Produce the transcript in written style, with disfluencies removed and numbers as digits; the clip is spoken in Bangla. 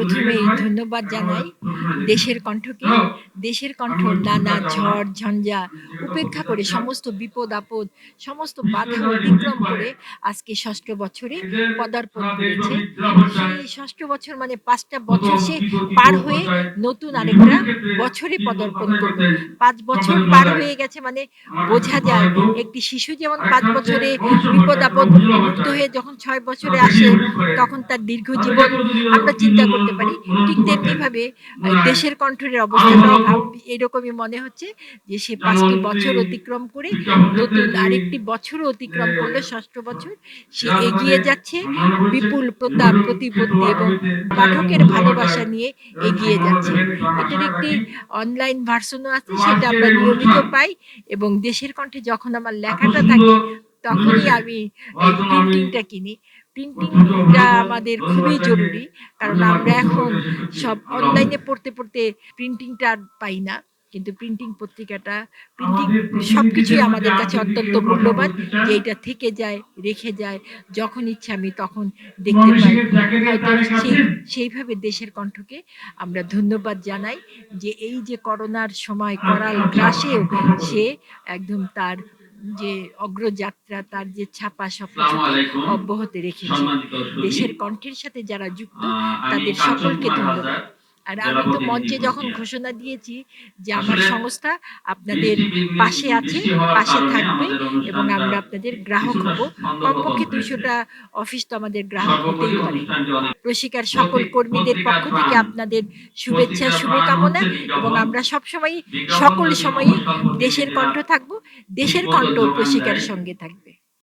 প্রথমেই ধন্যবাদ জানাই দেশের কণ্ঠকে। দেশের কণ্ঠ নানা ঝড় ঝঞ্ঝা উপেক্ষা করে সমস্ত বিপদ-আপদ, সমস্ত বাধা অতিক্রম করে আজকে ষষ্ঠ বছরে পদার্পণ করেছে। সেই ষষ্ঠ বছর মানে ৫ টা বছর সে পার হয়ে নতুন আরেকটা বছরে পদার্পণ করবে। ৫ বছর পার হয়ে গেছে মানে বোঝা যায় একটি শিশু যেমন ৫ বছরে বিপদ-আপদ মুক্ত হয়ে যখন ৬ বছরে আসে তখন তার দীর্ঘ জীবন আমরা চিন্তা করতে পারি। ঠিক তেমনিভাবে দেশের কণ্ঠের অবস্থাটাও এরকমই মনে হচ্ছে যে সে ৫ টি বছর অতিক্রম করে নতুন আরেকটি বছরও অতিক্রম করলো, ষষ্ঠ বছর। সে এগিয়ে যাচ্ছে বিপুল প্রতাপ, প্রতিপত্তি এবং পাঠকের ভালোবাসা নিয়ে এগিয়ে যাচ্ছে। এটার একটি অনলাইন ভার্সনও আছে, সেটা আমরা নিয়মিত পাই এবং দেশের কণ্ঠে যখন আমার লেখাটা থাকে তখনই আমি এই প্রিন্টিংটা কিনি। প্রিন্টিংটা আমাদের খুবই জরুরি। কারণ আমরা এখন সব অনলাইনে পড়তে প্রিন্টিংটা আর পাই না। কিন্তু প্রিন্টিং পত্রিকাটা, প্রিন্টিং সবকিছুই আমাদের কাছে অত্যন্ত মূল্যবান যে এটা থেকে যায়, রেখে যায়। যখন ইচ্ছা আমি তখন দেখতে পাই। হয়তো সেইভাবে দেশের কণ্ঠকে আমরা ধন্যবাদ জানাই যে এই যে করোনার সময় করাল গ্রাসেও সে একদম তার যে অগ্রযাত্রা, তার যে ছাপা সবকিছুকে অব্যাহত রেখেছে। দেশের কণ্ঠের সাথে যারা যুক্ত তাদের সকলকে ধন্যবাদ। আর আমি তো মঞ্চে যখন ঘোষণা দিয়েছি যে আমার সংস্থা আপনাদের পাশে আছে, পাশে থাকবে এবং আমরা আপনাদের গ্রাহক হব। কমপক্ষে ২০০ টা অফিস তো আমাদের গ্রাহক হতেই পারে। প্রশিকার সকল কর্মীদের পক্ষ থেকে আপনাদের শুভেচ্ছা, শুভকামনা এবং আমরা সবসময়ই সকল সময়ই দেশের কণ্ঠ থাকব। দেশের কণ্ঠ প্রশিকার সঙ্গে থাকবে।